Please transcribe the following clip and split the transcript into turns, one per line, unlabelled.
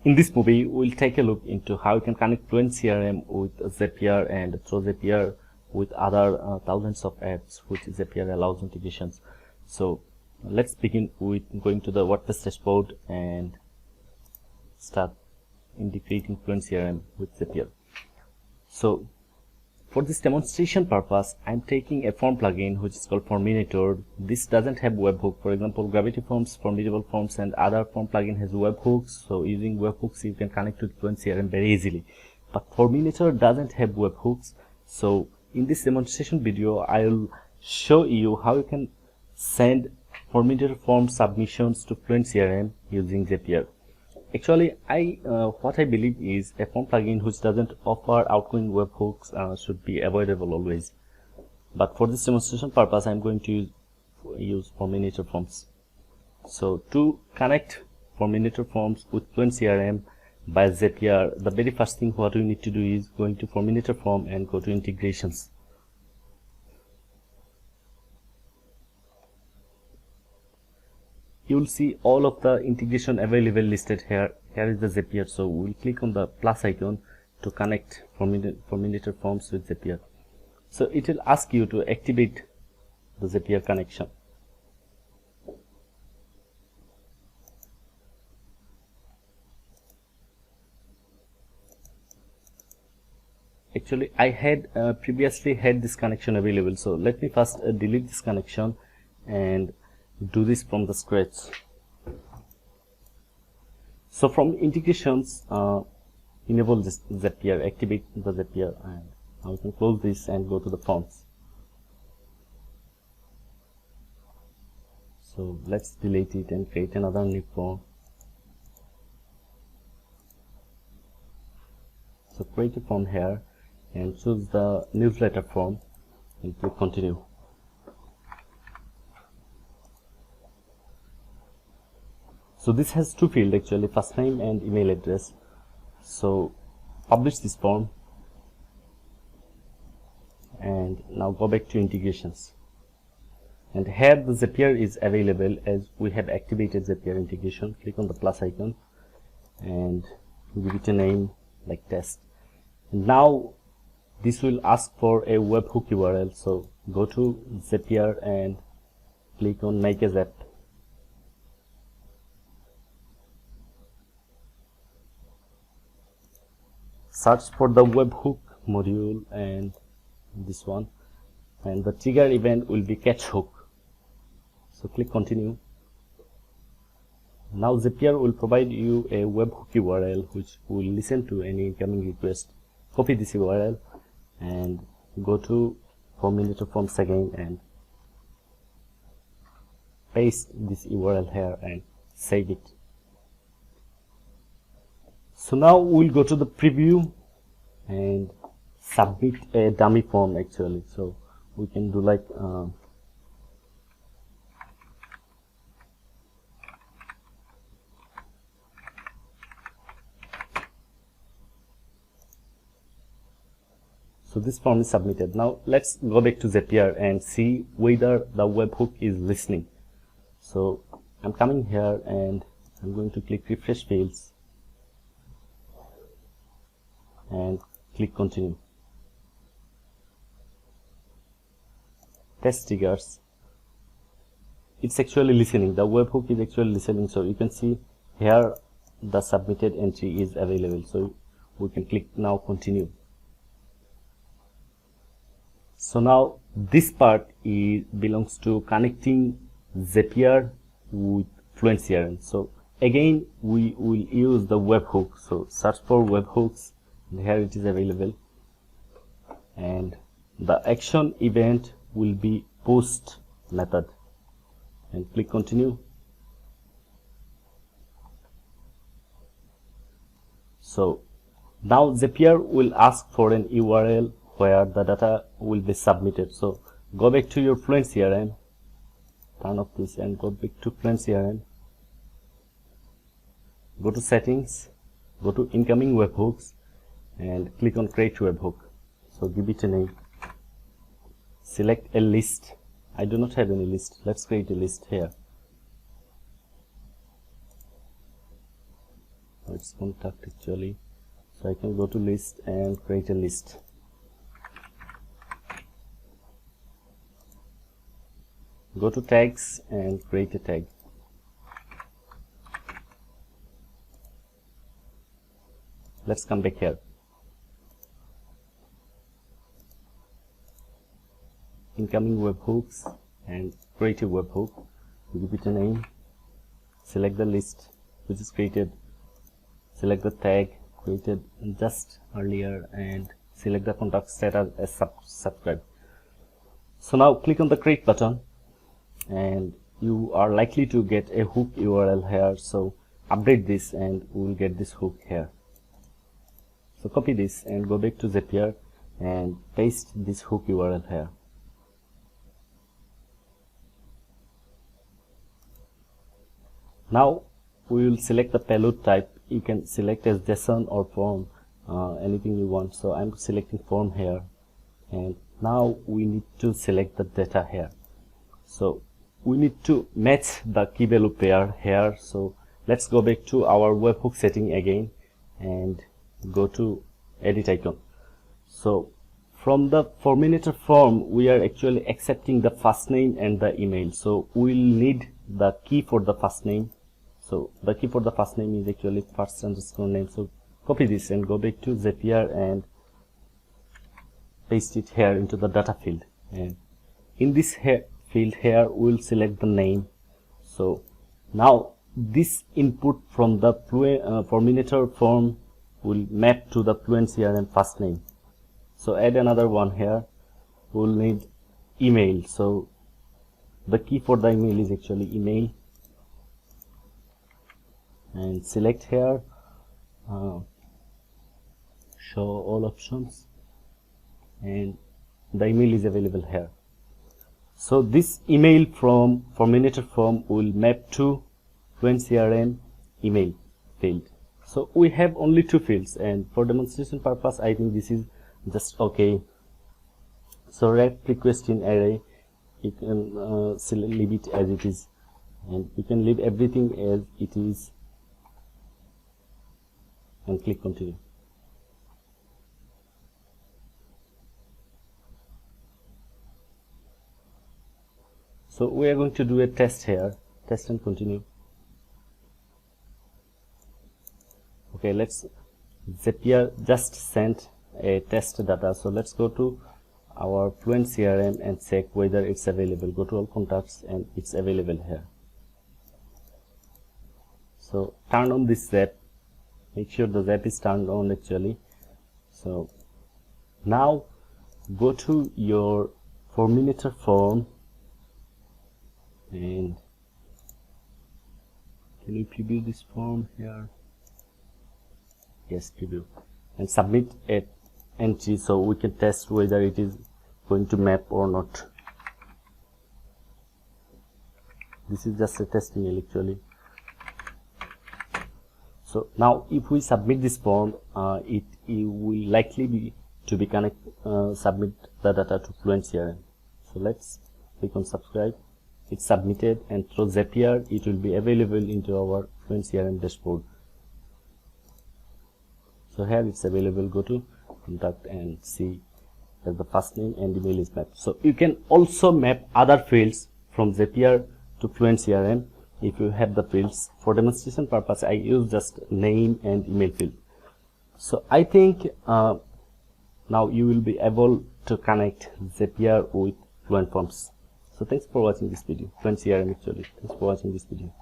In this movie, we'll take a look into how you can connect Fluent CRM with Zapier, and through Zapier with other thousands of apps which Zapier allows integrations. So let's begin with going to the WordPress dashboard and start integrating Fluent CRM with Zapier. So for this demonstration purpose, I'm taking a form plugin which is called Formulator. This doesn't have webhook. For example, Gravity Forms, Formnitor Forms, and other form plugin has webhooks. So using webhooks, you can connect to Fluent CRM very easily. But Formulator doesn't have webhooks. So in this demonstration video, I'll show you how you can send Formnitor Form submissions to Fluent CRM using Zapier. Actually, what I believe is a form plugin which doesn't offer outgoing webhooks should be avoidable always. But for this demonstration purpose, I'm going to use Formulator Forms. So to connect Formulator Forms with Fluent CRM by Zapier, the very first thing what we need to do is going to Formulator Form and go to integrations. You will see all of the integration available listed here. Here is the Zapier, so we'll click on the plus icon to connect Formulator Forms with Zapier. So it will ask you to activate the Zapier connection. Actually, I had previously had this connection available, so let me first delete this connection and do this from the scratch. So from integrations, enable this Zapier, activate the Zapier, and now we can close this and go to the forms. So let's delete it and create another new form. So create a form here and choose the newsletter form and click continue. So this has two fields actually, first name and email address. So publish this form and now go back to integrations. And here the Zapier is available as we have activated Zapier integration. Click on the plus icon and give it a name like test. And now this will ask for a webhook URL. So go to Zapier and click on make a Zap. Search for the webhook module and this one, and the trigger event will be catch hook. So click continue. Now Zapier will provide you a webhook URL which will listen to any incoming request. Copy this URL and go to Formulator Forms again and paste this URL here and save it. So now we'll go to the preview and submit a dummy form actually. So we can do like so this form is submitted. Now let's go back to Zapier and see whether the webhook is listening. So I'm coming here and I'm going to click refresh fields and click continue. Test triggers. It's actually listening. The webhook is actually listening. So you can see here the submitted entry is available. So we can click now continue. So now this part belongs to connecting Zapier with Fluent CRM. So again we will use the webhook. So search for webhooks. Here it is available, and the action event will be post method, and click continue. So now Zapier will ask for an URL where the data will be submitted. So go back to your Fluent CRM, turn off this and go back to Fluent CRM, go to settings, go to incoming webhooks and click on create webhook. So give it a name, select a list. I do not have any list. Let's create a list here. it's contact actually. So I can go to list and create a list. Go to tags and create a tag. Let's come back here. Incoming webhooks and create a webhook. Give it a name. Select the list which is created. Select the tag created just earlier and select the contact status as subscribe. So now click on the create button and you are likely to get a hook URL here. So update this and we will get this hook here. So copy this and go back to Zapier and paste this hook URL here. Now we will select the payload type. You can select as JSON or form, anything you want. So I'm selecting form here, and now we need to select the data here. So we need to match the key value pair here. So let's go back to our webhook setting again and go to edit icon. So from the Formulator form we are actually accepting the first name and the email. So we'll need the key for the first name. So the key for the first name is actually first underscore name. So copy this and go back to Zapier and paste it here into the data field. And in this field here, we'll select the name. So now this input from the Formnitor form will map to the Fluent CRM first name. So add another one here. We'll need email. So the key for the email is actually email. And select here show all options, and the email is available here. So this email from Formulator form will map to Fluent CRM email field. So we have only two fields, and for demonstration purpose I think this is just okay. So wrap request in array, you can leave it as it is, and you can leave everything as it is and click continue. So we are going to do a test here, test and continue. Okay, let's Zapier just sent a test data, so let's go to our Fluent CRM and check whether it's available. Go to all contacts and it's available here. So turn on this Zap, make sure the Zap is turned on actually. So now go to your Formulator form and can you preview this form here? Yes, preview, and submit an entry so we can test whether it is going to map or not. This is just a testing actually. So now if we submit this form, it will likely be to be submit the data to Fluent CRM. So let's click on subscribe. It's submitted, and through Zapier it will be available into our Fluent CRM dashboard. So here it's available. Go to contact and see that the first name and email is mapped. So you can also map other fields from Zapier to Fluent CRM if you have the fields. For demonstration purpose I use just name and email field. So I think now you will be able to connect Zapier with Fluent Forms. So thanks for watching this video. Fluent CRM actually. Thanks for watching this video.